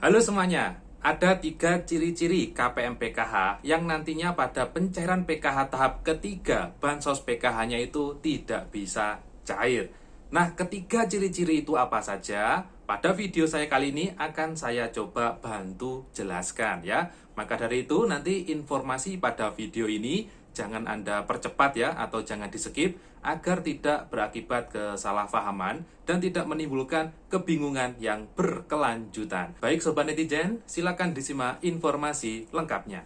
Halo semuanya, ada 3 ciri-ciri KPM PKH yang nantinya pada pencairan PKH tahap ketiga, bansos PKH-nya itu tidak bisa cair. Nah, ketiga ciri-ciri itu apa saja? Pada video saya kali ini akan saya coba bantu jelaskan ya. Maka dari itu nanti informasi pada video ini jangan Anda percepat ya, atau jangan di-skip agar tidak berakibat kesalahpahaman dan tidak menimbulkan kebingungan yang berkelanjutan. Baik Sobat Netizen, silakan disimak informasi lengkapnya.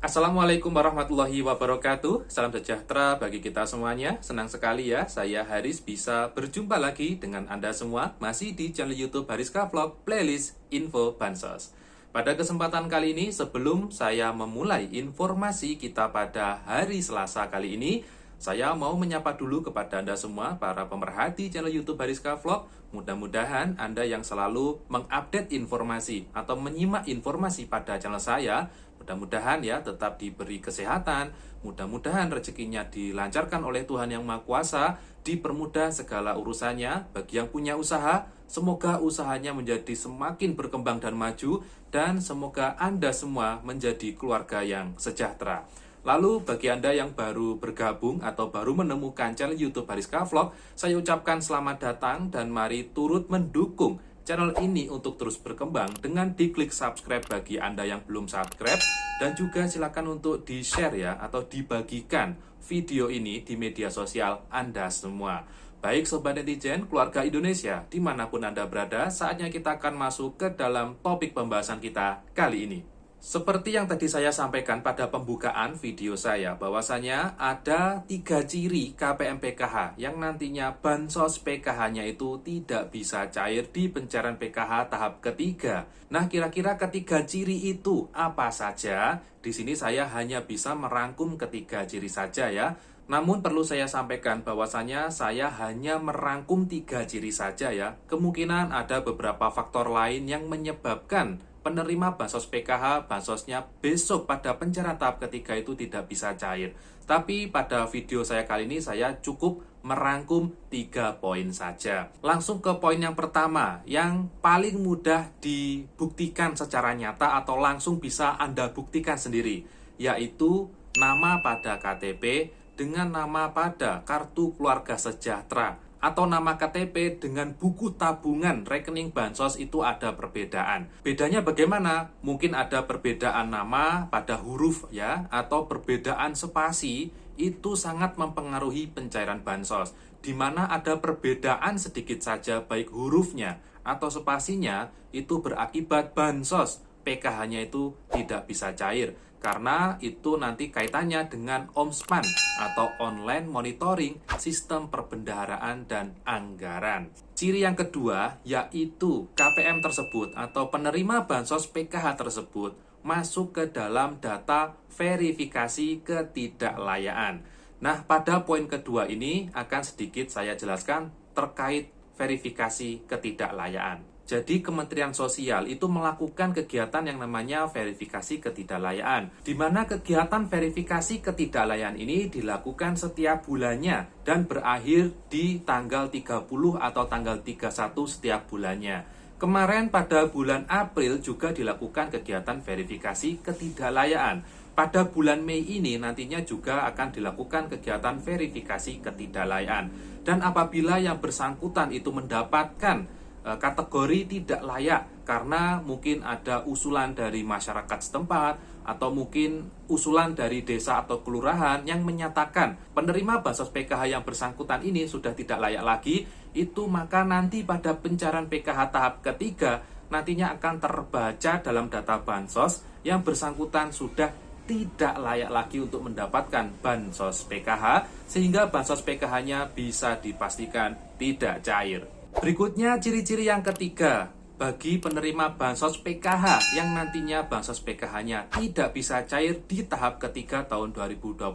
Assalamualaikum warahmatullahi wabarakatuh. Salam sejahtera bagi kita semuanya. Senang sekali ya, saya Haris bisa berjumpa lagi dengan Anda semua masih di channel YouTube Hariska Vlog Playlist Info Bansos. Pada kesempatan kali ini, sebelum saya memulai informasi kita pada hari Selasa kali ini, saya mau menyapa dulu kepada Anda semua, para pemerhati channel YouTube Hariska Vlog. Mudah-mudahan Anda yang selalu mengupdate informasi atau menyimak informasi pada channel saya, mudah-mudahan ya tetap diberi kesehatan, mudah-mudahan rezekinya dilancarkan oleh Tuhan Yang Maha Kuasa, dipermudah segala urusannya. Bagi yang punya usaha, semoga usahanya menjadi semakin berkembang dan maju, dan semoga Anda semua menjadi keluarga yang sejahtera. Lalu bagi Anda yang baru bergabung atau baru menemukan channel YouTube Hariska Vlog, saya ucapkan selamat datang dan mari turut mendukung channel ini untuk terus berkembang dengan diklik subscribe bagi Anda yang belum subscribe, dan juga silakan untuk di-share ya atau dibagikan video ini di media sosial Anda semua. Baik Sobat Netizen, keluarga Indonesia, dimanapun Anda berada, saatnya kita akan masuk ke dalam topik pembahasan kita kali ini. Seperti yang tadi saya sampaikan pada pembukaan video saya, bahwasanya ada 3 ciri KPM PKH yang nantinya bansos PKH-nya itu tidak bisa cair di pencairan PKH tahap ketiga. Nah, kira-kira ketiga ciri itu apa saja? Di sini saya hanya bisa merangkum ketiga ciri saja ya. Namun perlu saya sampaikan bahwasanya saya hanya merangkum 3 ciri saja ya. Kemungkinan ada beberapa faktor lain yang menyebabkan penerima bansos PKH, bansosnya besok pada pencairan tahap ketiga itu tidak bisa cair. Tapi pada video saya kali ini saya cukup merangkum 3 poin saja. Langsung ke poin yang pertama, yang paling mudah dibuktikan secara nyata atau langsung bisa Anda buktikan sendiri, yaitu nama pada KTP dengan nama pada kartu keluarga sejahtera, atau nama KTP dengan buku tabungan rekening bansos itu ada perbedaan. Bedanya bagaimana? Mungkin ada perbedaan nama pada huruf ya, atau perbedaan spasi, itu sangat mempengaruhi pencairan bansos. Di mana ada perbedaan sedikit saja baik hurufnya atau spasinya, itu berakibat bansos PKH-nya itu tidak bisa cair. Karena itu nanti kaitannya dengan OMSPAN atau Online Monitoring Sistem Perbendaharaan dan Anggaran. Ciri yang kedua yaitu KPM tersebut atau penerima bansos PKH tersebut masuk ke dalam data verifikasi ketidaklayaan. Nah, pada poin kedua ini akan sedikit saya jelaskan terkait verifikasi ketidaklayaan. Jadi Kementerian Sosial itu melakukan kegiatan yang namanya verifikasi ketidaklayaan, di mana kegiatan verifikasi ketidaklayaan ini dilakukan setiap bulannya dan berakhir di tanggal 30 atau tanggal 31 setiap bulannya. Kemarin pada bulan April juga dilakukan kegiatan verifikasi ketidaklayaan. Pada bulan Mei ini nantinya juga akan dilakukan kegiatan verifikasi ketidaklayaan. Dan apabila yang bersangkutan itu mendapatkan kategori tidak layak karena mungkin ada usulan dari masyarakat setempat atau mungkin usulan dari desa atau kelurahan yang menyatakan penerima bansos PKH yang bersangkutan ini sudah tidak layak lagi, itu maka nanti pada pencairan PKH tahap ketiga nantinya akan terbaca dalam data bansos yang bersangkutan sudah tidak layak lagi untuk mendapatkan bansos PKH, sehingga bansos PKH-nya bisa dipastikan tidak cair. Berikutnya ciri-ciri yang ketiga bagi penerima bansos PKH yang nantinya bansos PKH-nya tidak bisa cair di tahap ketiga tahun 2022,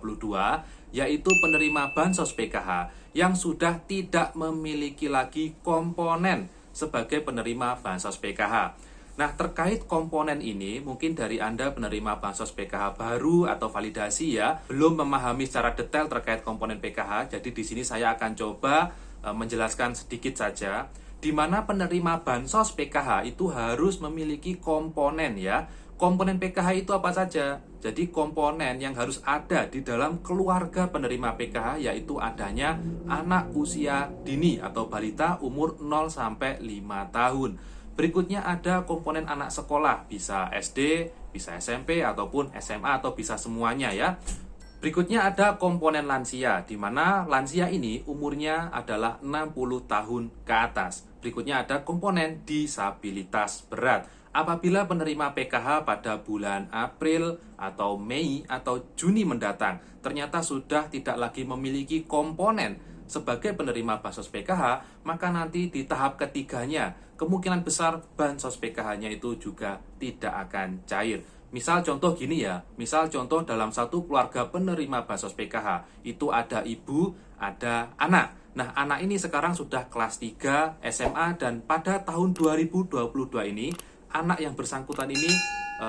yaitu penerima bansos PKH yang sudah tidak memiliki lagi komponen sebagai penerima bansos PKH. Nah, terkait komponen ini, mungkin dari Anda penerima bansos PKH baru atau validasi ya, belum memahami secara detail terkait komponen PKH. Jadi di sini saya akan coba menjelaskan sedikit saja. di mana penerima bansos PKH itu harus memiliki komponen ya. Komponen PKH itu apa saja? Jadi komponen yang harus ada di dalam keluarga penerima PKH yaitu adanya anak usia dini atau balita umur 0 sampai 5 tahun. Berikutnya ada komponen anak sekolah, bisa SD, bisa SMP ataupun SMA atau bisa semuanya ya. Berikutnya ada komponen lansia, di mana lansia ini umurnya adalah 60 tahun ke atas. Berikutnya ada komponen disabilitas berat. Apabila penerima PKH pada bulan April atau Mei atau Juni mendatang ternyata sudah tidak lagi memiliki komponen sebagai penerima bansos PKH, maka nanti di tahap ketiganya kemungkinan besar bansos PKH-nya itu juga tidak akan cair. Misal contoh gini ya, misal contoh dalam satu keluarga penerima bansos PKH itu ada ibu, ada anak. Nah, anak ini sekarang sudah kelas 3 SMA dan pada tahun 2022 ini anak yang bersangkutan ini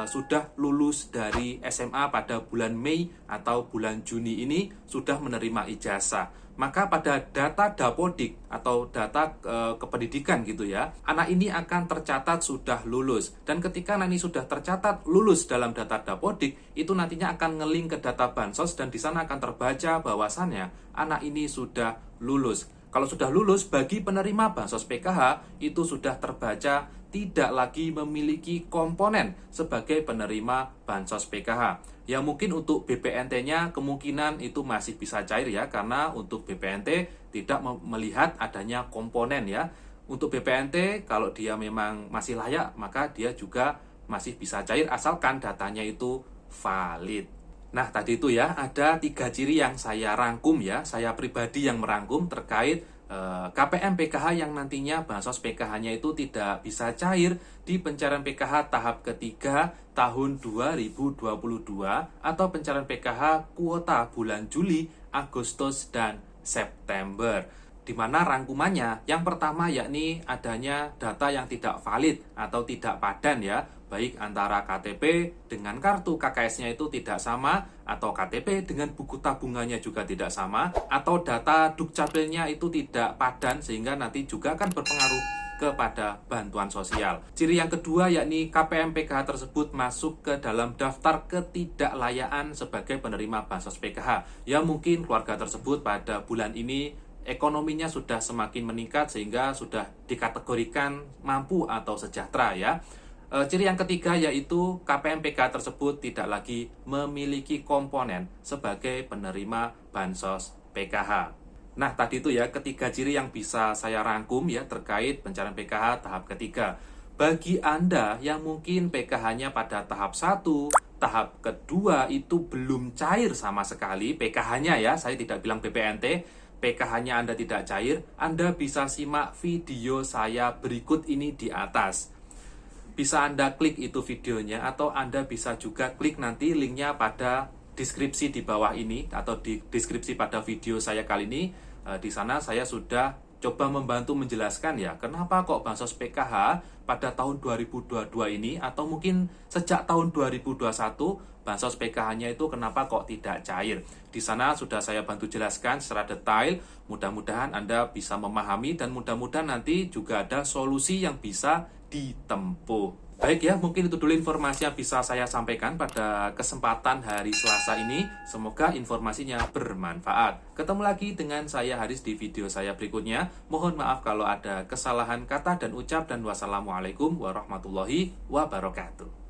sudah lulus dari SMA pada bulan Mei atau bulan Juni ini sudah menerima ijazah. Maka pada data Dapodik atau data kependidikan gitu ya, anak ini akan tercatat sudah lulus. Dan ketika anak ini sudah tercatat lulus dalam data Dapodik, itu nantinya akan ngelink ke data Bansos dan di sana akan terbaca bahwasannya anak ini sudah lulus. Kalau sudah lulus, bagi penerima bansos PKH itu sudah terbaca tidak lagi memiliki komponen sebagai penerima bansos PKH. Ya mungkin untuk BPNT-nya kemungkinan itu masih bisa cair ya, karena untuk BPNT tidak melihat adanya komponen ya. Untuk BPNT kalau dia memang masih layak maka dia juga masih bisa cair asalkan datanya itu valid. Nah, tadi itu ya, ada 3 ciri yang saya rangkum ya, saya pribadi yang merangkum terkait KPM PKH yang nantinya bansos PKH-nya itu tidak bisa cair di pencairan PKH tahap ketiga tahun 2022 atau pencairan PKH kuota bulan Juli, Agustus, dan September. Di mana rangkumannya, yang pertama yakni adanya data yang tidak valid atau tidak padan ya, baik antara KTP dengan kartu KKS-nya itu tidak sama, atau KTP dengan buku tabungannya juga tidak sama, atau data Dukcapilnya itu tidak padan sehingga nanti juga akan berpengaruh kepada bantuan sosial. Ciri yang kedua yakni KPM PKH tersebut masuk ke dalam daftar ketidaklayaan sebagai penerima bansos PKH. Ya mungkin keluarga tersebut pada bulan ini ekonominya sudah semakin meningkat sehingga sudah dikategorikan mampu atau sejahtera ya. Ciri yang ketiga yaitu KPM PKH tersebut tidak lagi memiliki komponen sebagai penerima bansos PKH. Nah, tadi itu ya ketiga ciri yang bisa saya rangkum ya terkait pencairan PKH tahap ketiga. Bagi Anda yang mungkin PKH-nya pada tahap 1, tahap kedua itu belum cair sama sekali PKH-nya ya, saya tidak bilang BPNT, PKH-nya Anda tidak cair, Anda bisa simak video saya berikut ini di atas. Bisa Anda klik itu videonya atau Anda bisa juga klik nanti linknya pada deskripsi di bawah ini atau di deskripsi pada video saya kali ini. Di sana saya sudah coba membantu menjelaskan ya kenapa kok bansos PKH pada tahun 2022 ini atau mungkin sejak tahun 2021 bansos PKH-nya itu kenapa kok tidak cair. Di sana sudah saya bantu jelaskan secara detail, mudah-mudahan Anda bisa memahami dan mudah-mudahan nanti juga ada solusi yang bisa ditempuh. Baik ya, mungkin itu dulu informasi yang bisa saya sampaikan pada kesempatan hari Selasa ini. Semoga informasinya bermanfaat. Ketemu lagi dengan saya Haris di video saya berikutnya. Mohon maaf kalau ada kesalahan kata dan ucap dan wassalamualaikum warahmatullahi wabarakatuh.